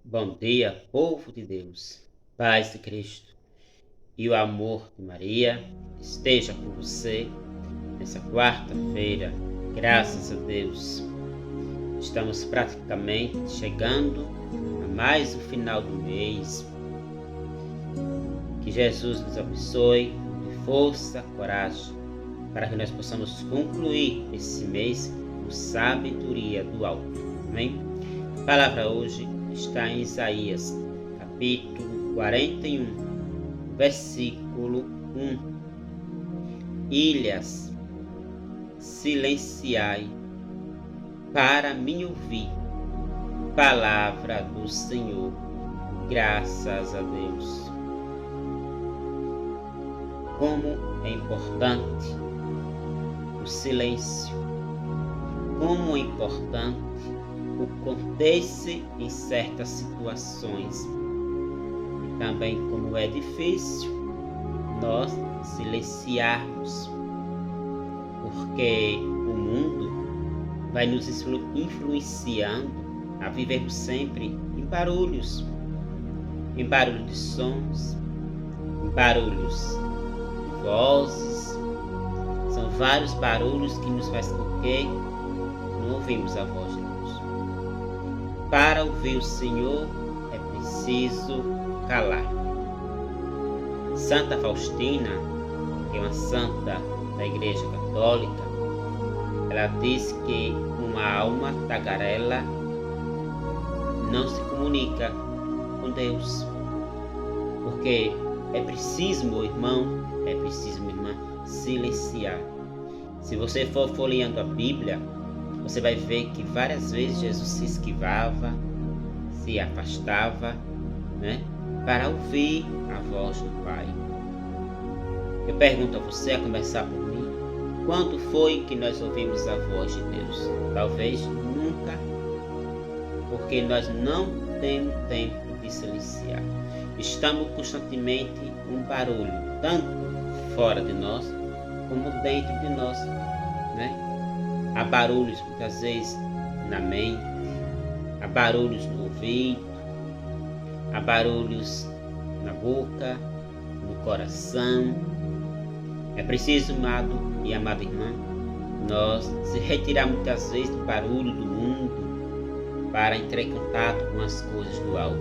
Bom dia, povo de Deus, paz de Cristo e o amor de Maria esteja com você nessa quarta-feira. Graças a Deus, estamos praticamente chegando a mais o final do mês. Que Jesus nos abençoe de força, coragem, para que nós possamos concluir esse mês com sabedoria do alto. Amém? A palavra hoje está em Isaías, capítulo 41, versículo 1. Ilhas, silenciai para me ouvir, palavra do Senhor. Graças a Deus. Como é importante o silêncio, como é importante o conter-se em certas situações, e também como é difícil nós silenciarmos, porque o mundo vai nos influenciando a vivermos sempre em barulho de sons, em barulhos de vozes. São vários barulhos que nos fazem com que não ouvimos a voz de Deus. Para ouvir o Senhor é preciso calar. Santa Faustina, que é uma santa da Igreja Católica, ela diz que uma alma tagarela não se comunica com Deus, porque é preciso, meu irmão, é preciso, minha irmã, silenciar. Se você for folheando a Bíblia, você vai ver que várias vezes Jesus se esquivava, se afastava, para ouvir a voz do Pai. Eu pergunto a você, a começar por mim, quando foi que nós ouvimos a voz de Deus? Talvez nunca, porque nós não temos tempo de silenciar. Estamos constantemente um barulho, tanto fora de nós, como dentro de nós, Há barulhos muitas vezes na mente, há barulhos no ouvido, há barulhos na boca, no coração. É preciso, amado e amada irmã, nós se retirar muitas vezes do barulho do mundo para entrar em contato com as coisas do alto,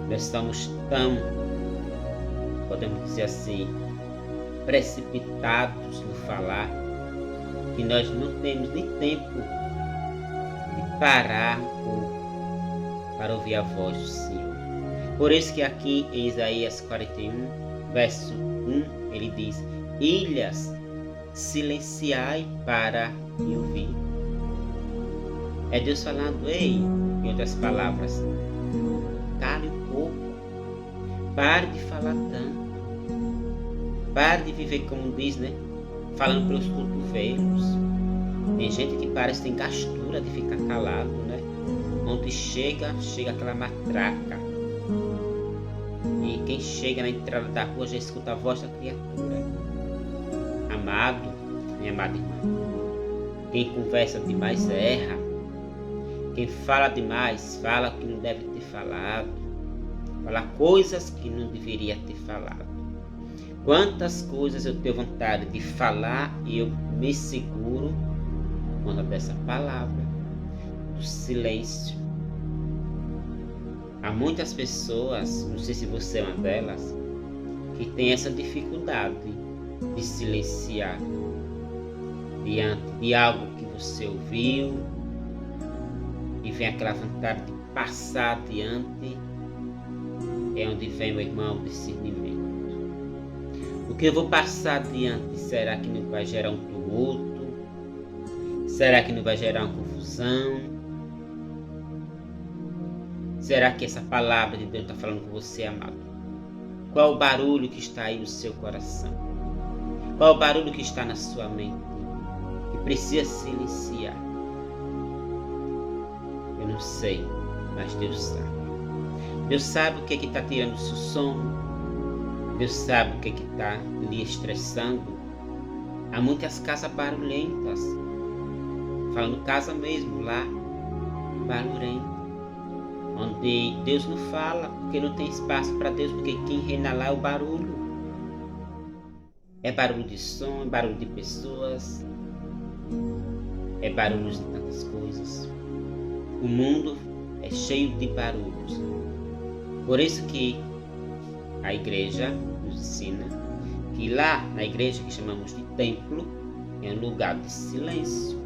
Nós estamos tão, podemos dizer assim, precipitados no falar, que nós não temos nem tempo de parar um pouco para ouvir a voz do Senhor. Por isso que aqui em Isaías 41, verso 1, ele diz: ilhas, silenciai para me ouvir. É Deus falando: ei, em outras palavras, cale um pouco, pare de falar tanto, pare de viver como diz, falando pelos cotovelos. Tem gente que parece que tem gastura de ficar calado, Onde chega aquela matraca. E quem chega na entrada da rua já escuta a voz da criatura. Amado, minha amada irmã, quem conversa demais erra. Quem fala demais fala o que não deve ter falado. Fala coisas que não deveria ter falado. Quantas coisas eu tenho vontade de falar e eu me seguro por conta dessa palavra, do silêncio. Há muitas pessoas, não sei se você é uma delas, que tem essa dificuldade de silenciar diante de algo que você ouviu e vem aquela vontade de passar adiante. É onde vem, meu irmão, o discernimento. O que eu vou passar adiante, será que não vai gerar um tumulto? Será que não vai gerar uma confusão? Será que essa palavra de Deus está falando com você, amado? Qual o barulho que está aí no seu coração? Qual o barulho que está na sua mente? Que precisa silenciar? Eu não sei, mas Deus sabe. Deus sabe o que está tirando o seu sono. Deus sabe o que está lhe estressando. Há muitas casas barulhentas. Falando casa mesmo, lá, barulhento. onde Deus não fala, porque não tem espaço para Deus, porque quem reina lá é o barulho. É barulho de som, é barulho de pessoas, é barulho de tantas coisas. O mundo é cheio de barulhos. Por isso que a igreja nos ensina que lá na igreja que chamamos de templo é um lugar de silêncio.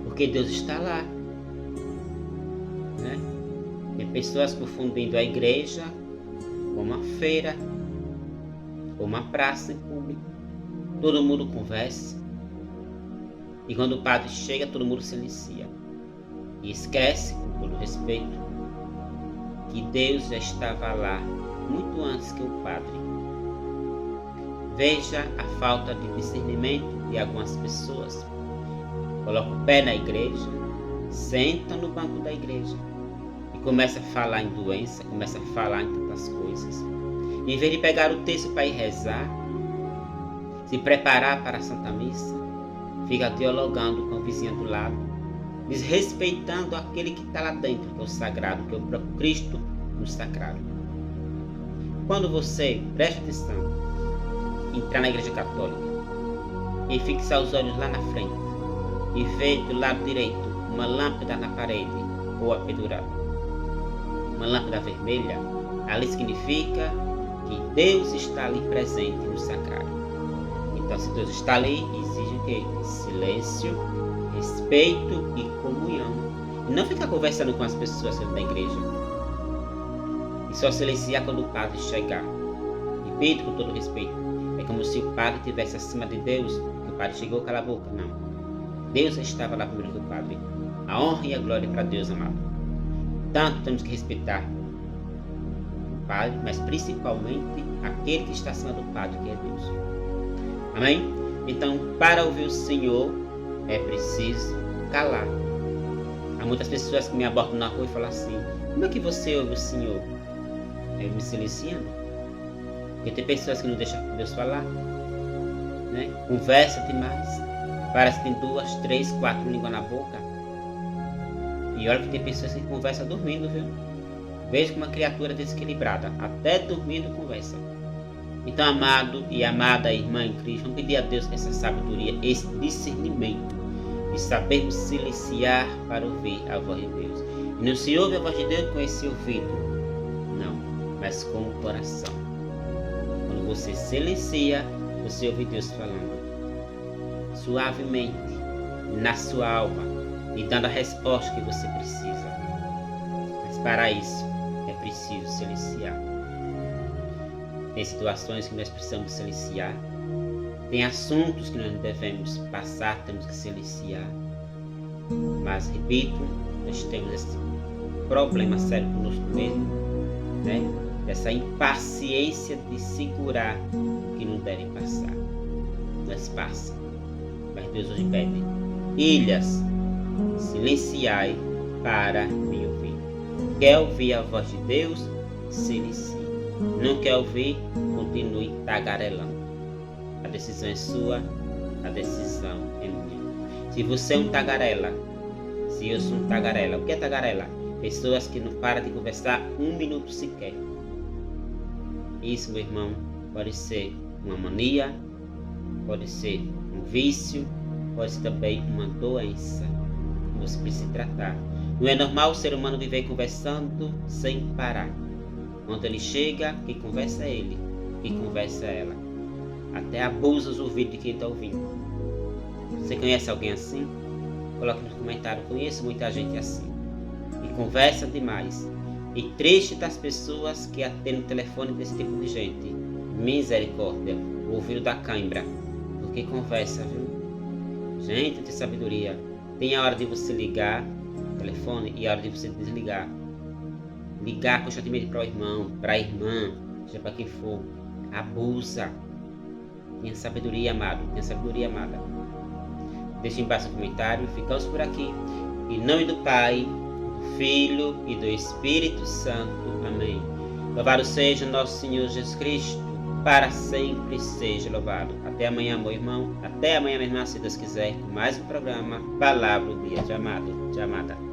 Porque Deus está lá. Né? Tem pessoas confundindo a igreja com uma feira, com uma praça em público. Todo mundo conversa. E quando o padre chega, todo mundo silencia. E esquece, com todo respeito, que Deus já estava lá muito antes que o padre. Veja a falta de discernimento de algumas pessoas. Colocam o pé na igreja, sentam no banco da igreja e começam a falar em doença, começam a falar em tantas coisas. E em vez de pegar o texto para ir rezar, se preparar para a Santa Missa, fica dialogando com a vizinha do lado, desrespeitando aquele que está lá dentro, que é o sagrado, que é o próprio Cristo no sagrado. Quando você, preste atenção, entrar na igreja católica e fixar os olhos lá na frente e ver do lado direito uma lâmpada na parede ou apendurada, uma lâmpada vermelha, ali significa que Deus está ali presente no sagrado. Então, se Deus está ali, exige o quê? Silêncio, respeito e comunhão. E não ficar conversando com as pessoas dentro da igreja. E só silenciar quando o padre chegar. Repito com todo respeito. É como se o padre estivesse acima de Deus, que o padre chegou, cala a boca. Não. Deus estava lá primeiro que o padre. A honra e a glória para Deus, amado. Tanto temos que respeitar o padre, mas principalmente aquele que está acima do padre, que é Deus. Amém? Então, para ouvir o Senhor, é preciso calar. Há muitas pessoas que me abordam na rua e falam assim: como é que você ouve o Senhor? Eu me silenciando. Porque tem pessoas que não deixam Deus falar, né? Conversa demais. Parece que tem 2, 3, 4 línguas na boca. E olha que tem pessoas que conversam dormindo, viu? Veja como uma criatura desequilibrada, até dormindo conversa. Então, amado e amada irmã em Cristo, vamos pedir a Deus essa sabedoria, esse discernimento de sabermos silenciar para ouvir a voz de Deus. E não se ouve a voz de Deus com esse ouvido, não, mas com o coração. Quando você silencia, você ouve Deus falando suavemente na sua alma e dando a resposta que você precisa. Mas para isso é preciso silenciar. Tem situações que nós precisamos silenciar. Tem assuntos que nós não devemos passar, temos que silenciar. Mas, repito, nós temos esse problema sério conosco mesmo, né? Essa impaciência de segurar o que não deve passar. Nós passa. Mas Deus hoje pede: ilhas, silenciai para me ouvir. Quer ouvir a voz de Deus? Silencie. Não quer ouvir? Continue tagarelando. A decisão é sua, a decisão é minha. Se você é um tagarela, se eu sou um tagarela, o que é tagarela? Pessoas que não param de conversar 1 minuto sequer. Isso, meu irmão, pode ser uma mania, pode ser um vício, pode ser também uma doença que você precisa tratar. Não é normal o ser humano viver conversando sem parar. Quando ele chega, quem conversa é ele, quem conversa é ela. Até abusa os ouvidos de quem está ouvindo. Você conhece alguém assim? Coloque no comentário: conheço muita gente assim. E conversa demais. E triste das pessoas que atendem o telefone desse tipo de gente. Misericórdia, o ouvido da cãibra. Porque conversa, viu? Gente, tem sabedoria. Tem a hora de você ligar o telefone e a hora de você desligar. Ligar constantemente para o irmão, para a irmã, seja para quem for. Abusa. Tenha sabedoria, amado. Tenha sabedoria, amada. Deixe embaixo o comentário. Ficamos por aqui. Em nome do Pai, do Filho e do Espírito Santo. Amém. Louvado seja nosso Senhor Jesus Cristo. Para sempre seja louvado. Até amanhã, meu irmão. Até amanhã, minha irmã, se Deus quiser, com mais um programa Palavra do Dia de Amado, de Amada.